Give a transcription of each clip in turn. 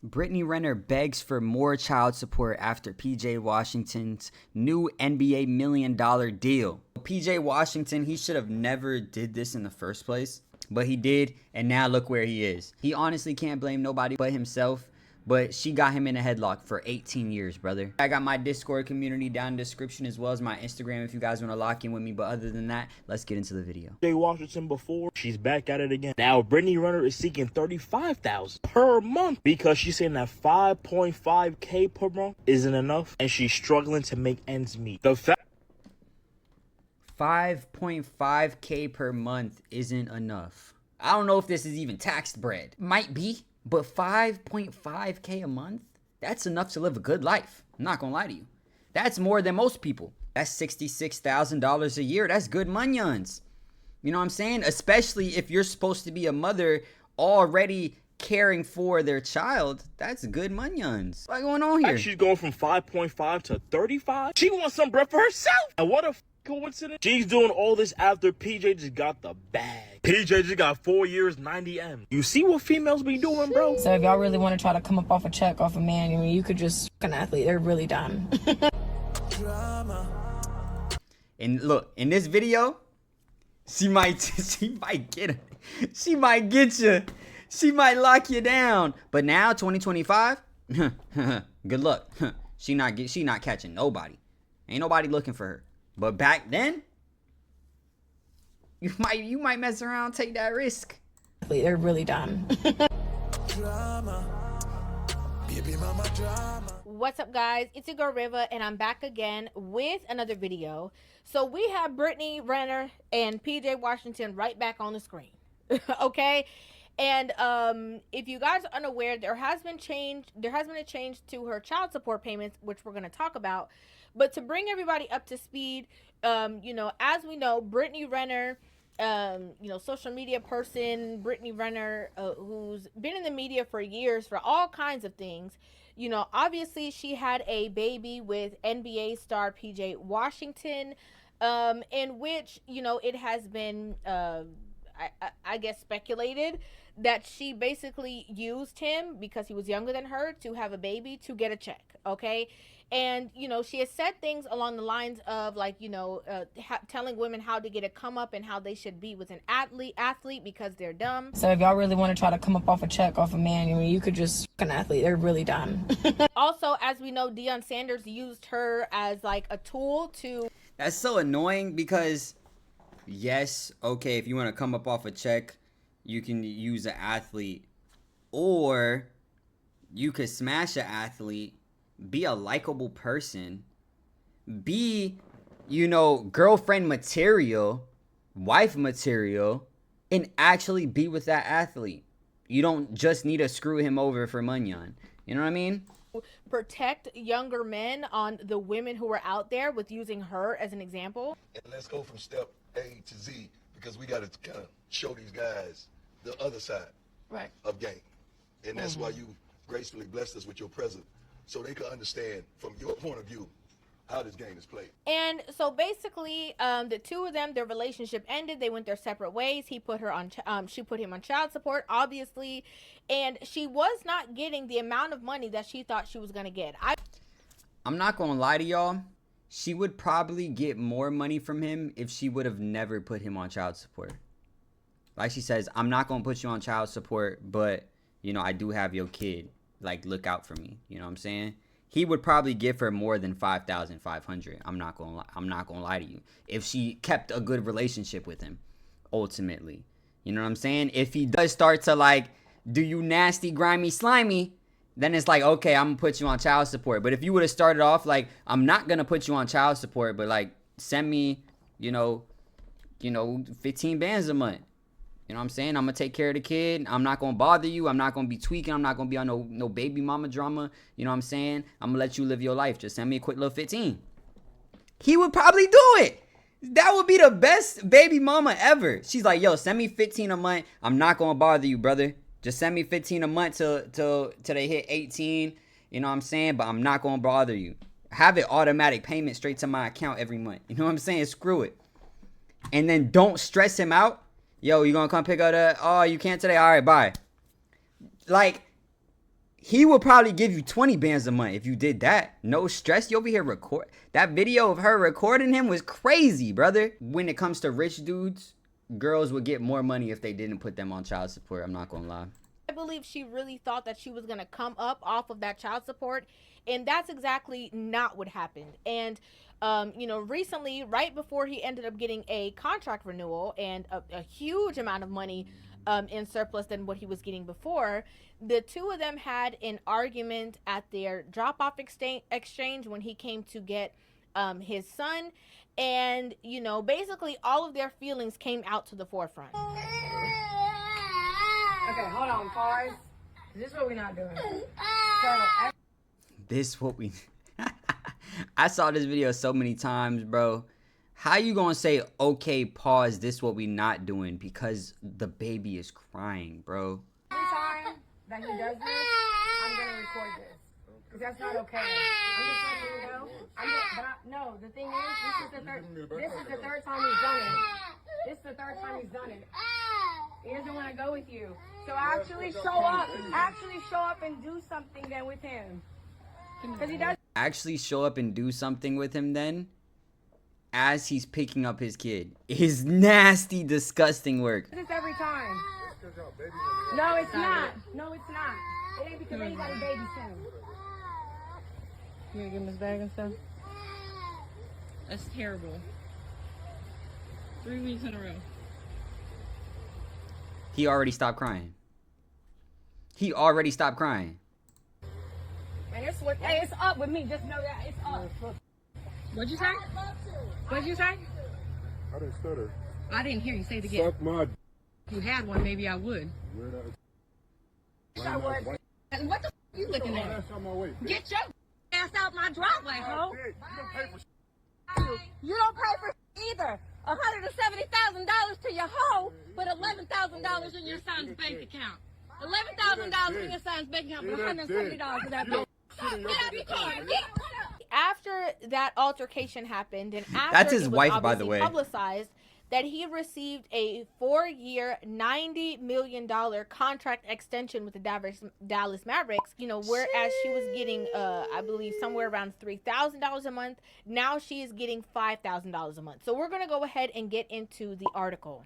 Brittany Renner begs for more child support after PJ Washington's new NBA $1 million deal. PJ Washington, he should have never did this in the first place, but he did, and now look where he is. He honestly can't blame nobody but himself, but she got him in a headlock for 18 years, brother. I got my Discord community down in the description as well as my Instagram if you guys want to lock in with me, but other than that, let's get into the video. Jay Washington before, she's back at it again. Now, Brittany Renner is seeking $35,000 per month because she's saying that $5.5K per month isn't enough, and she's struggling to make ends meet. The fact $5.5K per month isn't enough. I don't know if this is even taxed bread. Might be. But $5.5K a month? That's enough to live a good life. I'm not gonna lie to you. That's more than most people. That's $66,000 a year. That's good monions. You know what I'm saying? Especially if you're supposed to be a mother already caring for their child. That's good monions. What's going on here? she's going from 5.5 to 35. She wants some bread for herself. And what a coincidence. She's doing all this after PJ just got the bag. PJ just got 4 years, 90 M. You see what females be doing, bro? So if y'all really want to try to come up off a check off a man, I mean, you could just an athlete. They're really done. And look, in this video, she might get you. She might lock you down. But now, 2025, good luck. She not catching nobody. Ain't nobody looking for her. But back then, you might mess around, take that risk. They're really done. What's up, guys? It's your girl Riva, and I'm back again with another video. So we have Brittany Renner and PJ Washington right back on the screen. Okay, and if you guys are unaware, there has been a change to her child support payments, which we're going to talk about. But to bring everybody up to speed, you know, as we know, Brittany Renner, you know, social media person, Brittany Renner, who's been in the media for years for all kinds of things. You know, obviously she had a baby with NBA star PJ Washington, in which, you know, it has been, I guess, speculated that she basically used him because he was younger than her to have a baby to get a check. Okay. And, you know, she has said things along the lines of, like, you know, telling women how to get a come up and how they should be with an athlete because they're dumb. So if y'all really want to try to come up off a check off a man, I mean, you could just an athlete. They're really done. Also, as we know, Deion Sanders used her as like a tool to. That's so annoying because, yes, okay, if you want to come up off a check, you can use an athlete, or you could smash an athlete, be a likable person, be, you know, girlfriend material, wife material, and actually be with that athlete. You don't just need to screw him over for money on. You know what I mean? Protect younger men on the women who are out there with using her as an example. And let's go from step A to Z, because we got to kind of show these guys the other side of game. And that's why you gracefully blessed us with your presence, so they can understand from your point of view how this game is played. And so basically, the two of them, their relationship ended. They went their separate ways. He put her on, she put him on child support, obviously, and she was not getting the amount of money that she thought she was gonna get. I'm not gonna lie to y'all. She would probably get more money from him if she would have never put him on child support. Like she says, I'm not gonna put you on child support, but, you know, I do have your kid. Like, look out for me. You know what I'm saying? He would probably give her more than $5,500. I'm not gonna lie to you. If she kept a good relationship with him, ultimately. You know what I'm saying? If he does start to, like, do you nasty, grimy, slimy, then it's like, okay, I'm gonna put you on child support. But if you would have started off like, I'm not gonna put you on child support, but, like, send me, you know, 15 bands a month. You know what I'm saying? I'm going to take care of the kid. I'm not going to bother you. I'm not going to be tweaking. I'm not going to be on no baby mama drama. You know what I'm saying? I'm going to let you live your life. Just send me a quick little 15. He would probably do it. That would be the best baby mama ever. She's like, yo, send me 15 a month. I'm not going to bother you, brother. Just send me 15 a month till they hit 18. You know what I'm saying? But I'm not going to bother you. Have it automatic payment straight to my account every month. You know what I'm saying? Screw it. And then don't stress him out. Yo, you gonna come pick up the, oh, you can't today? All right, bye. Like, He will probably give you 20 bands a month if you did that. No stress. You over here record. That video of her recording him was crazy, brother. When it comes to rich dudes, girls would get more money if they didn't put them on child support. I'm not gonna lie. I believe she really thought that she was going to come up off of that child support, and that's exactly not what happened. And you know, recently, right before he ended up getting a contract renewal and a huge amount of money in surplus than what he was getting before, the two of them had an argument at their drop-off exchange when he came to get his son. And, you know, basically all of their feelings came out to the forefront. Okay, hold on, pause. This is what we're not doing. This what we... I saw this video so many times, bro. How you gonna say, okay, pause, this what we not doing? Because the baby is crying, bro. Every time that he does this, I'm going to record this. Because that's not okay. I'm just letting you know. No, the thing is, this is the third time he's done it. This is the third time he's done it. He doesn't want to go with you. So actually show up. Actually show up and do something then with him. Because he does. Actually show up and do something with him then, as he's picking up his kid. His nasty, disgusting work. This every time. No, it's not. No, it's not. It ain't because anybody babies him. You gonna give him his bag and stuff? That's terrible. 3 weeks in a row. He already stopped crying. He already stopped crying. And it's up with me. Just know that it's up. What'd you say? What'd you say? I didn't stutter. I didn't hear you say it again. Suck my If you had one, maybe I would. I would. And what the f you looking at? Get your ass out my driveway, ho. You don't pay for either. $170,000 to your hoe, but $11,000 in your son's bank account. $11,000 in your son's bank account, but $170 for that bank. Get out your car. After that altercation happened, and after That's his it was wife, by the obviously way. publicized that he received a 4-year, $90 million contract extension with the Dallas Mavericks, you know, whereas she was getting, I believe, somewhere around $3,000 a month. Now she is getting $5,000 a month. So we're going to go ahead and get into the article.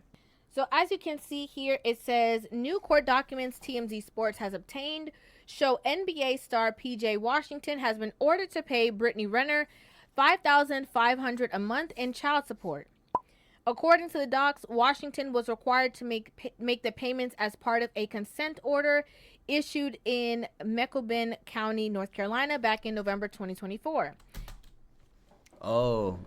So as you can see here, it says new court documents TMZ Sports has obtained show NBA star PJ Washington has been ordered to pay Brittany Renner $5,500 a month in child support. According to the docs, Washington was required to make the payments as part of a consent order issued in Macomb County, North Carolina, back in November 2024. Oh,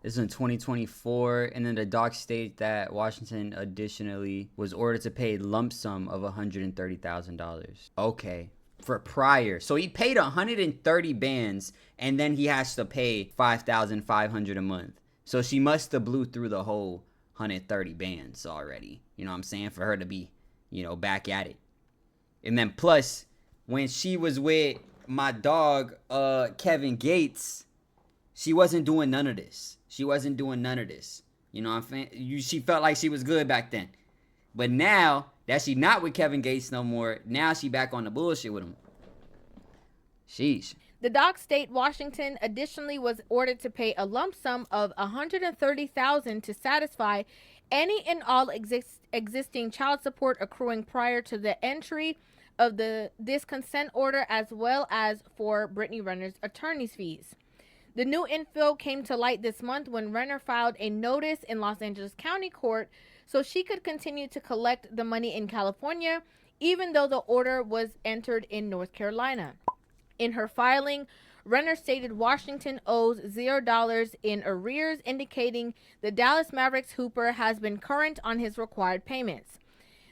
this is in 2024, and then the docs state that Washington additionally was ordered to pay a lump sum of $130,000. Okay, for prior. So he paid 130 bands, and then he has to pay $5,500 a month. So she must have blew through the whole 130 bands already. You know what I'm saying? For her to be, you know, back at it. And then plus, when she was with my dog, Kevin Gates, she wasn't doing none of this. She wasn't doing none of this. You know what I'm saying? She felt like she was good back then. But now that she not with Kevin Gates no more, now she back on the bullshit with him. Sheesh. The docs state Washington additionally was ordered to pay a lump sum of $130,000 to satisfy any and all existing child support accruing prior to the entry of this consent order, as well as for Brittany Renner's attorney's fees. The new info came to light this month when Renner filed a notice in Los Angeles County Court so she could continue to collect the money in California, even though the order was entered in North Carolina. In her filing, Renner stated Washington owes $0 in arrears, indicating the Dallas Mavericks hooper has been current on his required payments.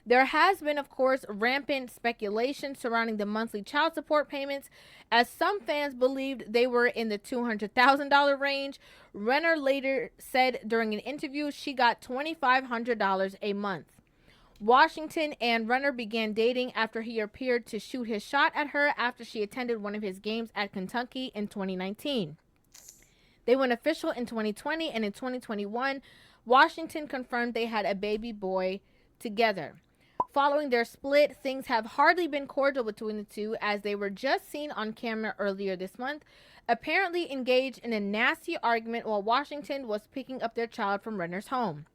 There has been, of course, rampant speculation surrounding the monthly child support payments, as some fans believed they were in the $200,000 range. Renner later said during an interview she got $2,500 a month. Washington and Renner began dating after he appeared to shoot his shot at her after she attended one of his games at Kentucky in 2019. They went official in 2020, and in 2021, Washington confirmed they had a baby boy together. Following their split, things have hardly been cordial between the two, as they were just seen on camera earlier this month, apparently engaged in a nasty argument while Washington was picking up their child from Renner's home.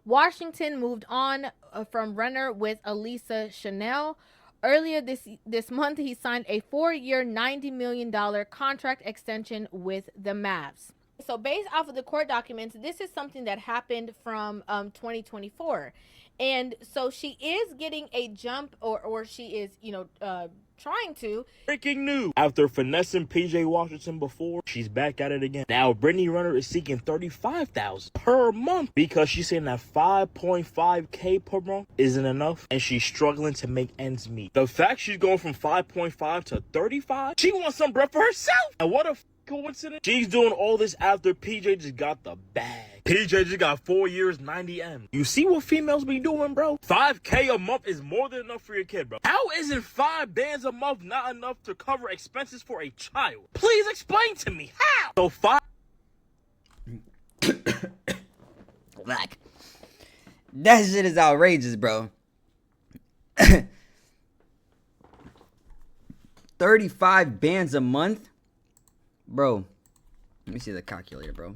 Washington moved on from Renner with Elisa Chanel. Earlier this month, he signed a 4-year, $90 million contract extension with the Mavs. So based off of the court documents, this is something that happened from 2024. And so she is getting a jump, or she is, trying to. Breaking news. After finessing PJ Washington before, she's back at it again. Now, Brittany Renner is seeking $35,000 per month because she's saying that $5.5K per month isn't enough and she's struggling to make ends meet. The fact she's going from 5.5 to 35, she wants some bread for herself. And what a coincidence. She's doing all this after PJ just got the bag. PJ just got 4 years, 90 M. You see what females be doing, bro? 5K a month is more than enough for your kid, bro. How isn't 5 bands a month not enough to cover expenses for a child? Please explain to me how. So 5. Black. That shit is outrageous, bro. 35 bands a month? Bro, let me see the calculator, bro.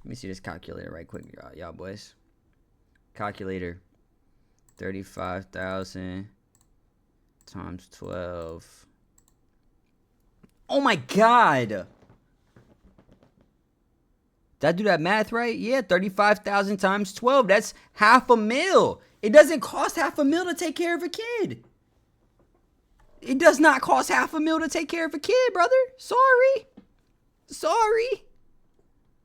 Let me see this calculator right quick, y'all boys. Calculator. 35,000 times 12. Oh my God. Did I do that math right? Yeah, 35,000 times 12. That's $500,000. It doesn't cost $500,000 to take care of a kid. It does not cost $500,000 to take care of a kid, brother. Sorry.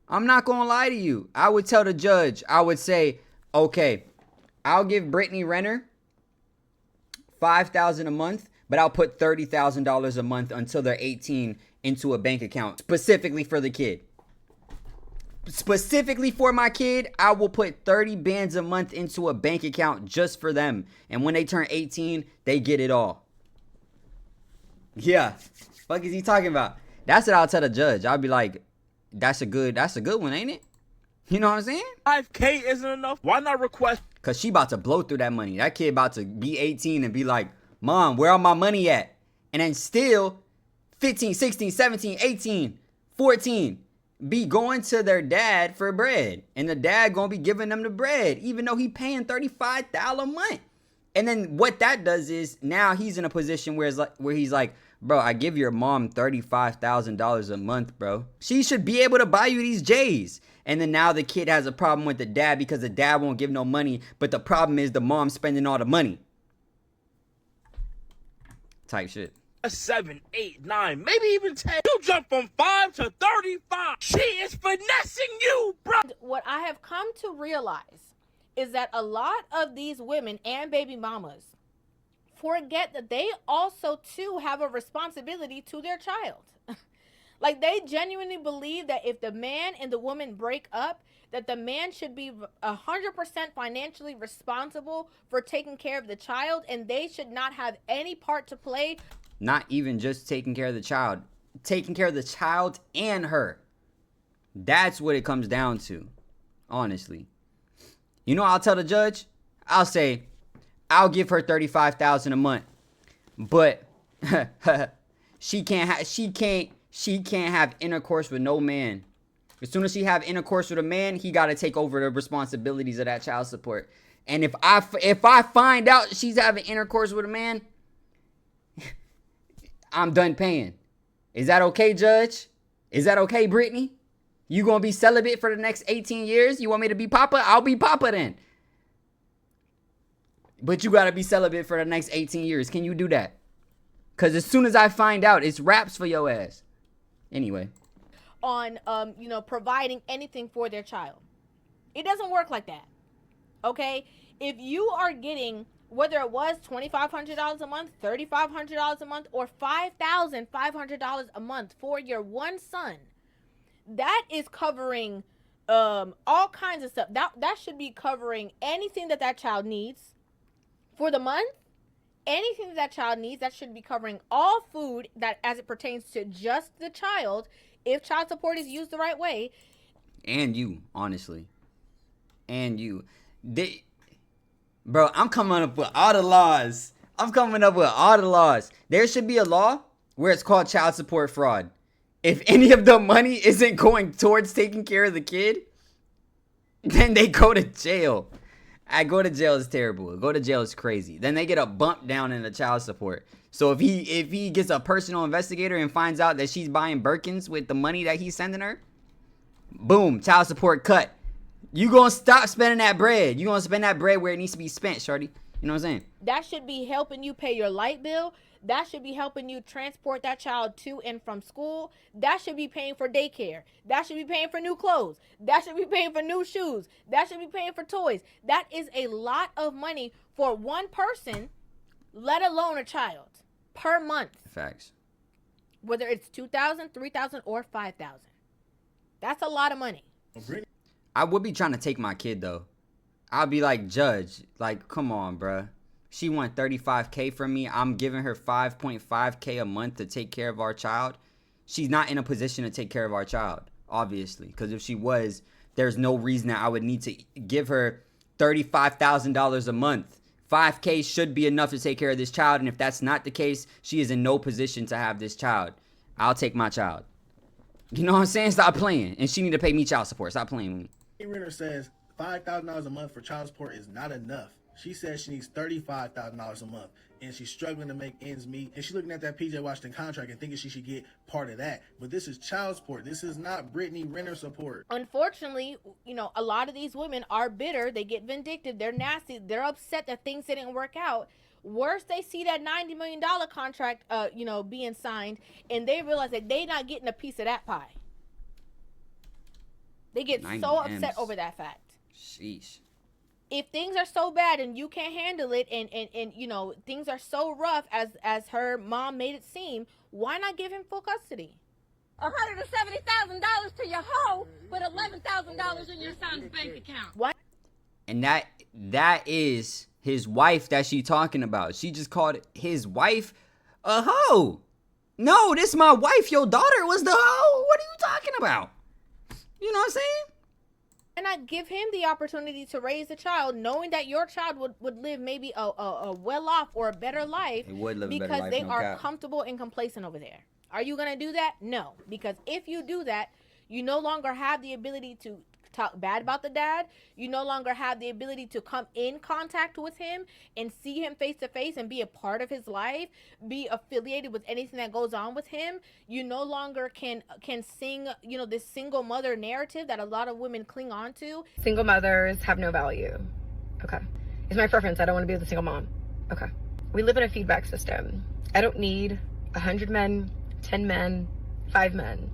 I'm not going to lie to you. I would tell the judge, I would say, okay, I'll give Brittany Renner $5,000 a month, but I'll put $30,000 a month until they're 18 into a bank account specifically for the kid. Specifically for my kid, I will put 30 bands a month into a bank account just for them. And when they turn 18, they get it all. Yeah. Fuck is he talking about? That's what I'll tell the judge. I'll be like, that's a good one, ain't it? You know what I'm saying? 5K isn't enough. Why not request? Cause she about to blow through that money. That kid about to be 18 and be like, Mom, where all my money at? And then still 15, 16, 17, 18, 14 be going to their dad for bread. And the dad gonna be giving them the bread, even though he paying $35,000 a month. And then what that does is now he's in a position where he's like, bro, I give your mom $35,000 a month, bro. She should be able to buy you these J's. And then now the kid has a problem with the dad because the dad won't give no money. But the problem is the mom's spending all the money. Type shit. 7, 8, 9, maybe even 10. You jump from 5 to 35. She is finessing you, bro. What I have come to realize is that a lot of these women and baby mamas forget that they also too have a responsibility to their child. Like, they genuinely believe that if the man and the woman break up, that the man should be 100% financially responsible for taking care of the child, and they should not have any part to play. Not even just taking care of the child. Taking care of the child and her. That's what it comes down to. Honestly. You know what I'll tell the judge? I'll say, I'll give her $35,000 a month. But she can't have intercourse with no man. As soon as she have intercourse with a man, he got to take over the responsibilities of that child support. And if I find out she's having intercourse with a man, I'm done paying. Is that okay, Judge? Is that okay, Brittany? You gonna be celibate for the next 18 years? You want me to be Papa? I'll be Papa then. But you gotta be celibate for the next 18 years. Can you do that? Because as soon as I find out, it's raps for your ass. Anyway. On, providing anything for their child. It doesn't work like that. Okay? If you are getting, whether it was $2,500 a month, $3,500 a month, or $5,500 a month for your one son, that is covering all kinds of stuff. That should be covering anything that child needs for the month. Anything that child needs, that should be covering all food that as it pertains to just the child, if child support is used the right way. And you, honestly. And you. Bro, I'm coming up with all the laws. There should be a law where it's called child support fraud. If any of the money isn't going towards taking care of the kid, then they go to jail. Go to jail is terrible. Go to jail is crazy. Then they get a bump down in the child support. So if he gets a personal investigator and finds out that she's buying Birkins with the money that he's sending her, boom, child support cut. You gonna stop spending that bread. You gonna spend that bread where it needs to be spent, shorty. You know what I'm saying? That should be helping you pay your light bill. That should be helping you transport that child to and from school. That should be paying for daycare. That should be paying for new clothes. That should be paying for new shoes. That should be paying for toys. That is a lot of money for one person, let alone a child, per month. Facts. Whether it's $2,000, $3,000, or $5,000. That's a lot of money. I would be trying to take my kid, though. I'll be like, Judge, like, come on, bruh. She won $35K from me. I'm giving her $5.5K a month to take care of our child. She's not in a position to take care of our child, obviously. Because if she was, there's no reason that I would need to give her $35,000 a month. 5K should be enough to take care of this child. And if that's not the case, she is in no position to have this child. I'll take my child. You know what I'm saying? Stop playing. And she need to pay me child support. Stop playing with me. Renner says $5,000 a month for child support is not enough. She says she needs $35,000 a month, and she's struggling to make ends meet. And she's looking at that PJ Washington contract and thinking she should get part of that. But this is child support. This is not Brittany Renner support. Unfortunately, you know, a lot of these women are bitter. They get vindictive. They're nasty. They're upset that things didn't work out. Worse, they see that $90 million contract, being signed, and they realize that they're not getting a piece of that pie. They get so upset over that fact. Sheesh. If things are so bad and you can't handle it, and you know things are so rough as her mom made it seem, why not give him full custody? $170,000 to your hoe, but $11,000 in your son's bank account. What? And that is his wife that she talking about. She just called his wife a hoe. No, this my wife. Your daughter was the hoe. What are you talking about? You know what I'm saying? Why not give him the opportunity to raise a child, knowing that your child would live maybe a well-off or a better life, It would live a better because life, they no are cap. comfortable and complacent over there. Are you going to do that? No. Because if you do that, you no longer have the ability to talk bad about the dad. You no longer have the ability to come in contact with him and see him face to face and be a part of his life, be affiliated with anything that goes on with him. You no longer can sing, this single mother narrative that a lot of women cling on to. Single mothers have no value. Okay. It's my preference. I don't want to be with a single mom. Okay. We live in a feedback system. I don't need 100 men, 10 men, 5 men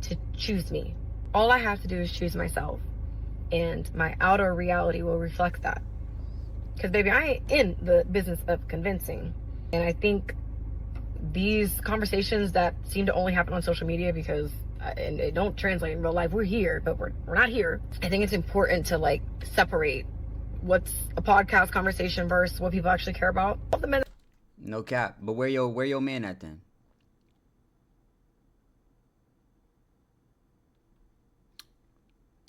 to choose me. All I have to do is choose myself, and my outer reality will reflect that. Because, baby, I ain't in the business of convincing. And I think these conversations that seem to only happen on social media and they don't translate in real life, we're here, but we're not here. I think it's important to, separate what's a podcast conversation versus what people actually care about. All the men. No cap. But where your man at then?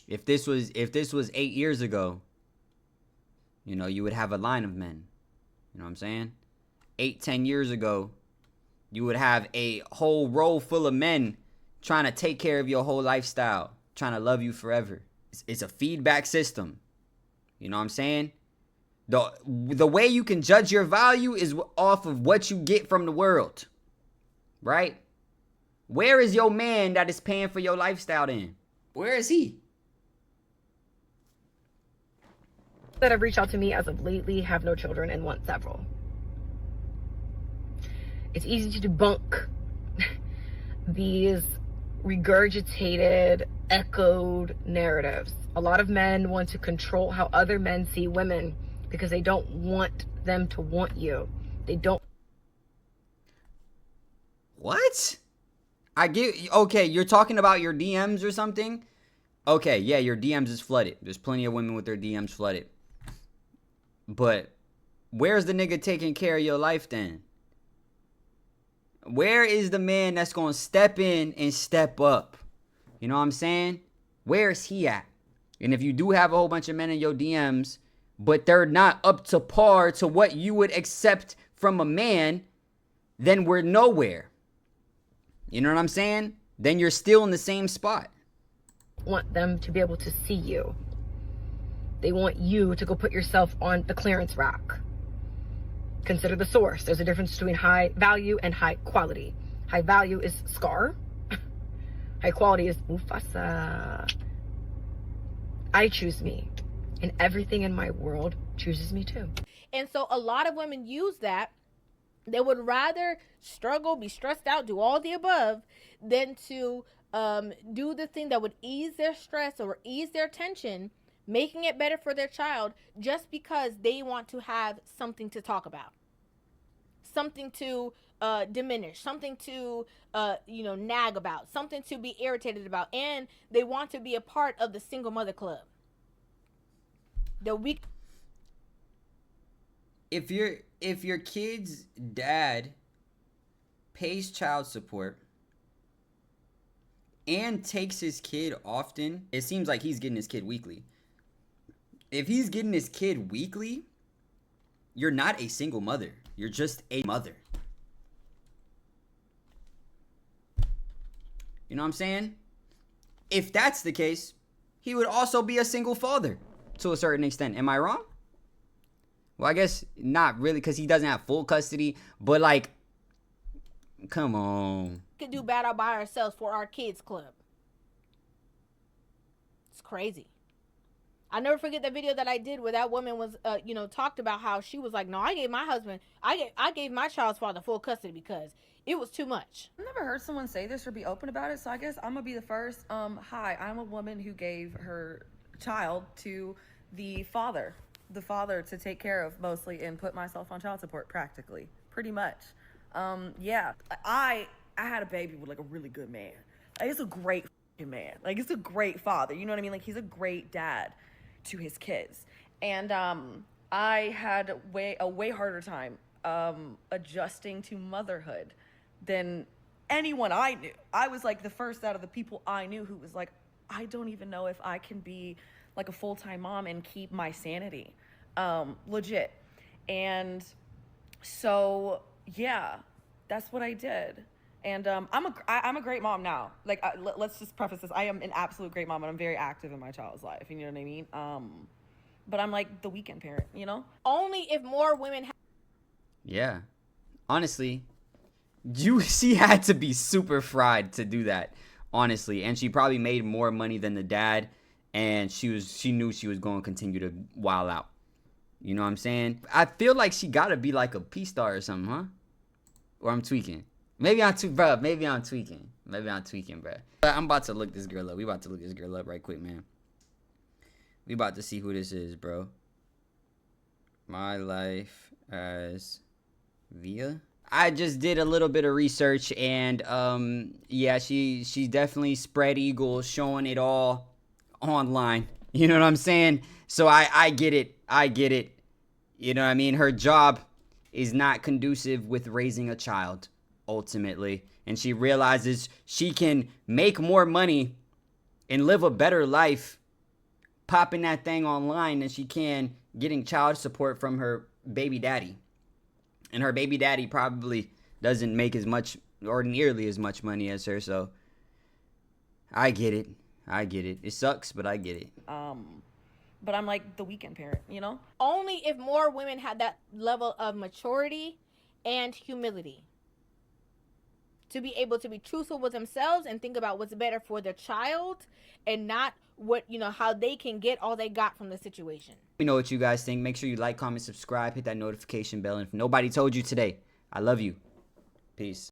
If this was 8 years ago, you would have a line of men. You know what I'm saying? 8-10 years ago, you would have a whole row full of men trying to take care of your whole lifestyle, trying to love you forever. It's a feedback system. You know what I'm saying? The way you can judge your value is off of what you get from the world. Right? Where is your man that is paying for your lifestyle then? Where is he? That have reached out to me as of lately have no children and want several. It's easy to debunk these regurgitated, echoed narratives. A lot of men want to control how other men see women because they don't want them to want you. They don't. What? Okay, you're talking about your DMs or something? Okay, yeah, your DMs is flooded. There's plenty of women with their DMs flooded. But where's the nigga taking care of your life then? Where is the man that's going to step in and step up? You know what I'm saying? Where is he at? And if you do have a whole bunch of men in your DMs, but they're not up to par to what you would accept from a man, then we're nowhere. You know what I'm saying? Then you're still in the same spot. Want them to be able to see you. They want you to go put yourself on the clearance rack. Consider the source. There's a difference between high value and high quality. High value is Scar. High quality is Mufasa. I choose me. And everything in my world chooses me too. And so a lot of women use that. They would rather struggle, be stressed out, do all the above, than to do the thing that would ease their stress or ease their tension, making it better for their child, just because they want to have something to talk about, something to diminish, something to nag about, something to be irritated about, and they want to be a part of the single mother club. If your kid's dad pays child support and takes his kid often, it seems like he's getting his kid weekly. If he's getting his kid weekly, you're not a single mother. You're just a mother. You know what I'm saying? If that's the case, he would also be a single father to a certain extent. Am I wrong? Well, I guess not really, because he doesn't have full custody. But, like, come on. Could do battle by ourselves for our kids club. It's crazy. I never forget the video that I did where that woman was, talked about how she was like, no, I gave my child's father full custody because it was too much. I've never heard someone say this or be open about it, so I guess I'm gonna be the first. Hi, I'm a woman who gave her child to the father to take care of mostly and put myself on child support practically, pretty much. Yeah, I had a baby with like a really good man. Like, it's a great man. Like, it's a great father. You know what I mean? Like, he's a great dad to his kids. And I had a way harder time adjusting to motherhood than anyone I knew. I was like the first out of the people I knew who was like, I don't even know if I can be like a full-time mom and keep my sanity, legit. And so yeah, that's what I did. And I'm a great mom now. Like, let's just preface this. I am an absolute great mom, and I'm very active in my child's life. You know what I mean? But I'm like the weekend parent, you know? Only if more women Yeah. Honestly, she had to be super fried to do that, honestly. And she probably made more money than the dad, and she knew she was going to continue to wild out. You know what I'm saying? I feel like she got to be like a P-star or something, huh? Or I'm tweaking. Maybe I'm tweaking, bro. I'm about to look this girl up. We about to look this girl up right quick, man. We about to see who this is, bro. My life as Via. I just did a little bit of research, and yeah, she definitely spread eagle, showing it all online. You know what I'm saying? So I get it. You know what I mean? Her job is not conducive with raising a child, ultimately. And she realizes she can make more money and live a better life popping that thing online than she can getting child support from her baby daddy. And her baby daddy probably doesn't make as much or nearly as much money as her, so I get it. It sucks, but I get it. But I'm like the weekend parent, you know? Only if more women had that level of maturity and humility to be able to be truthful with themselves and think about what's better for their child and not what, how they can get all they got from the situation. Let me know what you guys think. Make sure you like, comment, subscribe, hit that notification bell. And if nobody told you today, I love you. Peace.